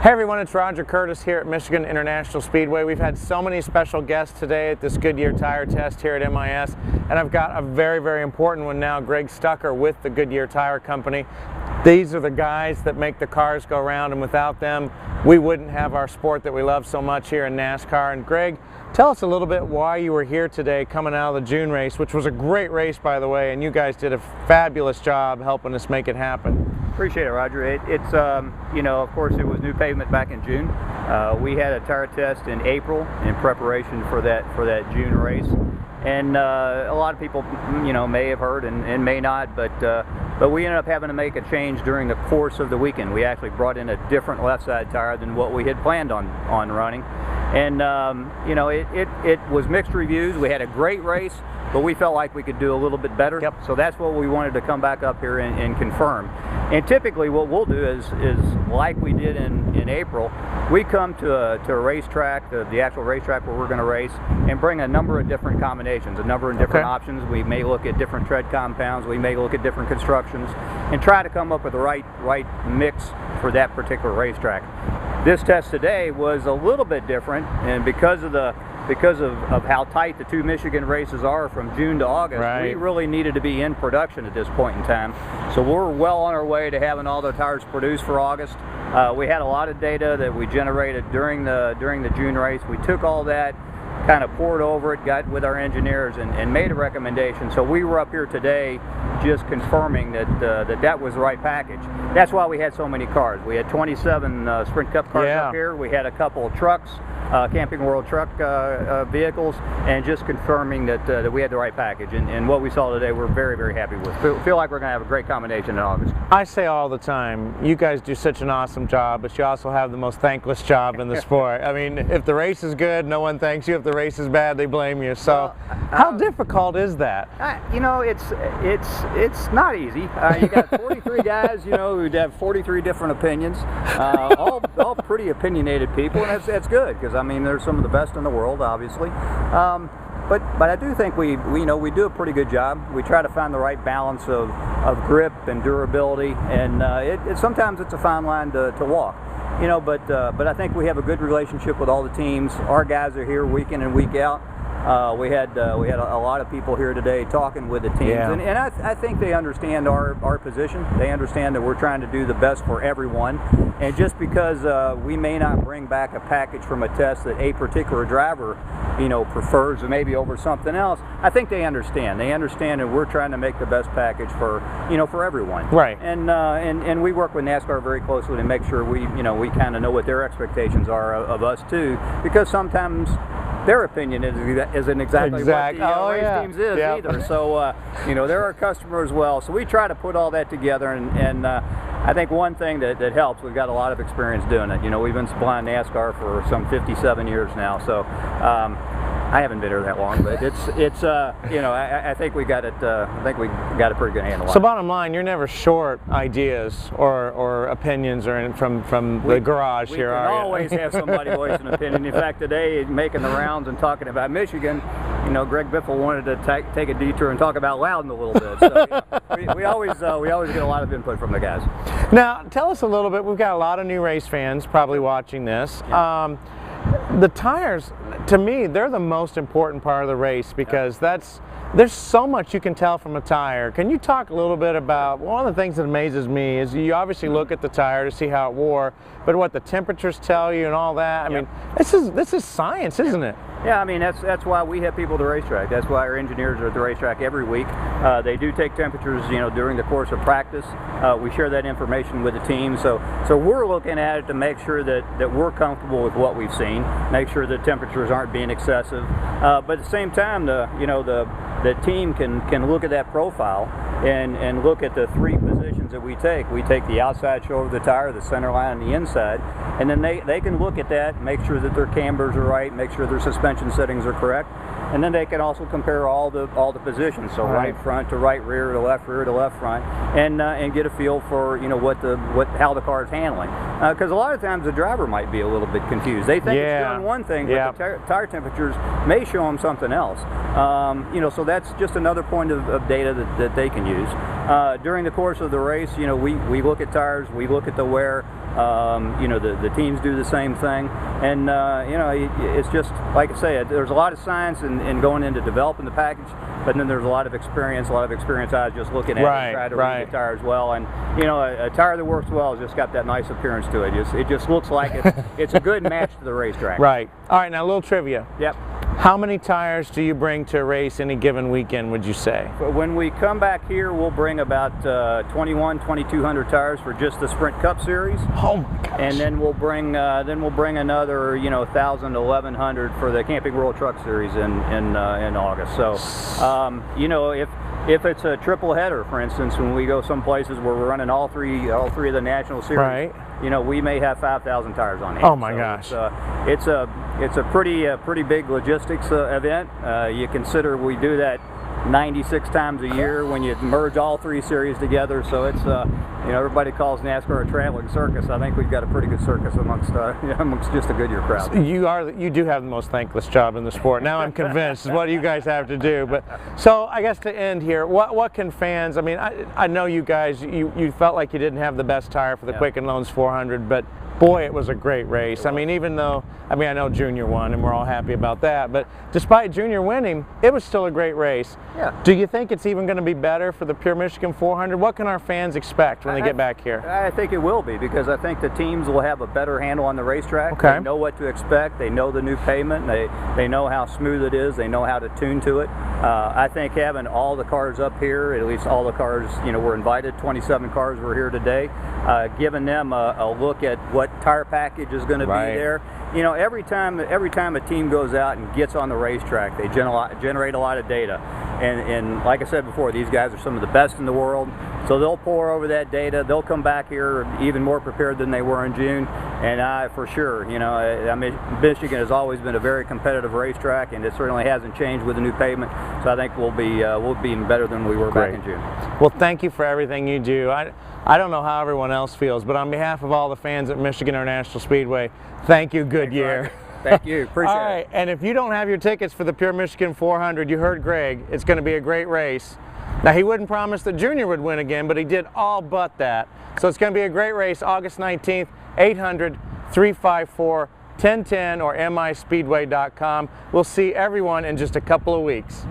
Hey everyone, it's Roger Curtis here at Michigan International Speedway. We've had so many special guests today at this Goodyear tire test here at MIS, and I've got a very important one now, Greg Stucker with the Goodyear Tire Company. These are the guys that make the cars go round, and without them, we wouldn't have our sport that we love so much here in NASCAR. And Greg, tell us a little bit why you were here today coming out of the June race, which was a great race, by the way, and you guys did a fabulous job helping us make it happen. Appreciate it, Roger. It's you know, of course, it was new pavement back in June. We had a tire test in April in preparation for that June race, and a lot of people, you know, may have heard and may not, but we ended up having to make a change during the course of the weekend. We actually brought in a different left side tire than what we had planned on running, and you know, it was mixed reviews. We had a great race, but we felt like we could do a little bit better. Yep. So that's what we wanted to come back up here and confirm. And typically what we'll do is like we did in April, we come to a racetrack, the actual racetrack where we're going to race, and bring a number of different combinations, a number of different options. We may look at different tread compounds, we may look at different constructions, and try to come up with the right mix for that particular racetrack. This test today was a little bit different, and because of how tight the two Michigan races are from June to August, we really needed to be in production at this point in time. So we're well on our way to having all the tires produced for August. We had a lot of data that we generated during the June race. We took all that, kind of poured over it, got with our engineers, and made a recommendation. So we were up here today just confirming that that was the right package. That's why we had so many cars. We had 27 Sprint Cup cars up here. We had a couple of trucks, Camping World truck vehicles, and just confirming that we had the right package. And what we saw today, we're very happy with. Feel like we're going to have a great combination in August. I say all the time, you guys do such an awesome job, but you also have the most thankless job in the sport. I mean, if the race is good, no one thanks you. If the race is bad, they blame you. So, how difficult is that? You know, it's not easy. You got 43 guys, you know, who have 43 different opinions, all pretty opinionated people, and that's good, because I mean, they're some of the best in the world, obviously. But I do think we do a pretty good job. We try to find the right balance of grip and durability, and sometimes it's a fine line to walk. You know, but I think we have a good relationship with all the teams. Our guys are here week in and week out. We had a lot of people here today talking with the teams, and I think they understand our position. They understand that we're trying to do the best for everyone, and just because we may not bring back a package from a test that a particular driver, you know, prefers maybe over something else, I think they understand. They understand that we're trying to make the best package for everyone. Right. And we work with NASCAR very closely to make sure we kind of know what their expectations are of us too, because sometimes their opinion isn't exactly what the race teams is either. So, you know, they're our customer as well. So we try to put all that together, and I think one thing that helps, we've got a lot of experience doing it. You know, we've been supplying NASCAR for some 57 years now. So I haven't been here that long, but it's you know, I think we got it. I think we got a pretty good handle on it. So bottom line, you're never short ideas or opinions from the garage here, are you? We always have somebody voice an opinion. In fact, today, making the rounds and talking about Michigan, you know, Greg Biffle wanted to take a detour and talk about Loudon a little bit. So you know, we always get a lot of input from the guys. Now, tell us a little bit. We've got a lot of new race fans probably watching this. Yeah. The tires, to me, they're the most important part of the race, because there's so much you can tell from a tire. Can you talk a little bit about, one of the things that amazes me is you obviously look at the tire to see how it wore, but what the temperatures tell you and all that. I mean, this is science, isn't it? Yeah, I mean, that's why we have people at the racetrack. That's why our engineers are at the racetrack every week. They do take temperatures, you know, during the course of practice. We share that information with the team. So we're looking at it to make sure that we're comfortable with what we've seen, make sure that temperatures aren't being excessive. But at the same time, the team can look at that profile and look at the three positions that we take. We take the outside shoulder of the tire, the center line, and the inside, and then they can look at that, make sure that their cambers are right, make sure their suspension settings are correct, and then they can also compare all the positions, so right front to right rear to left front, and get a feel for, you know, how the car is handling. Because a lot of times the driver might be a little bit confused. They think it's doing one thing, but the tire temperatures may show them something else. You know, so that's just another point of data that they can use. During the course of the race, you know, we look at tires, we look at the wear. You know, the teams do the same thing, and you know, it's just like I say, there's a lot of science in going into developing the package, but then there's a lot of experience eyes just looking at it, try to read the tires well, and you know, a tire that works well has just got that nice appearance to it. It just looks like it's a good match to the racetrack. Right. All right, now a little trivia. Yep. How many tires do you bring to a race any given weekend, would you say? When we come back here, we'll bring about 2,200 tires for just the Sprint Cup Series. Oh my gosh. And then we'll bring another, you know, 1,000 to 1,100 for the Camping World Truck Series in August. So, you know, if it's a triple header, for instance, when we go some places where we're running all three of the national series, right, you know, we may have 5,000 tires on hand. Oh my gosh! It's a pretty big logistics event. You consider we do that 96 times a year when you merge all three series together. So it's you know, everybody calls NASCAR a traveling circus. I think we've got a pretty good circus amongst just a Goodyear crowd. You do have the most thankless job in the sport. Now I'm convinced is what you guys have to do. But so I guess to end here, what can fans? I mean, I know you guys you felt like you didn't have the best tire for the Quicken Loans 400, but boy, it was a great race. I mean, even though, I know Junior won and we're all happy about that, but despite Junior winning, it was still a great race. Yeah. Do you think it's even going to be better for the Pure Michigan 400? What can our fans expect when they get back here? I think it will be, because I think the teams will have a better handle on the racetrack. Okay. They know what to expect. They know the new pavement. They know how smooth it is. They know how to tune to it. I think having all the cars up here, at least all the cars, you know, we're invited, 27 cars were here today, giving them a look at what tire package is going to be there. You know, every time a team goes out and gets on the racetrack, they generate a lot of data, and like I said before, these guys are some of the best in the world, so they'll pour over that data. They'll come back here even more prepared than they were in June, and for sure, you know, I mean, Michigan has always been a very competitive racetrack, and it certainly hasn't changed with the new pavement. So I think we'll be even better than we were back in June. Well, thank you for everything you do. I don't know how everyone else feels, but on behalf of all the fans at Michigan International Speedway, thank you, Goodyear. Thank you. Appreciate it. All right, and if you don't have your tickets for the Pure Michigan 400, you heard Greg, it's going to be a great race. Now, he wouldn't promise that Junior would win again, but he did all but that. So it's going to be a great race, August 19th, 800-354-1010 or mispeedway.com. We'll see everyone in just a couple of weeks.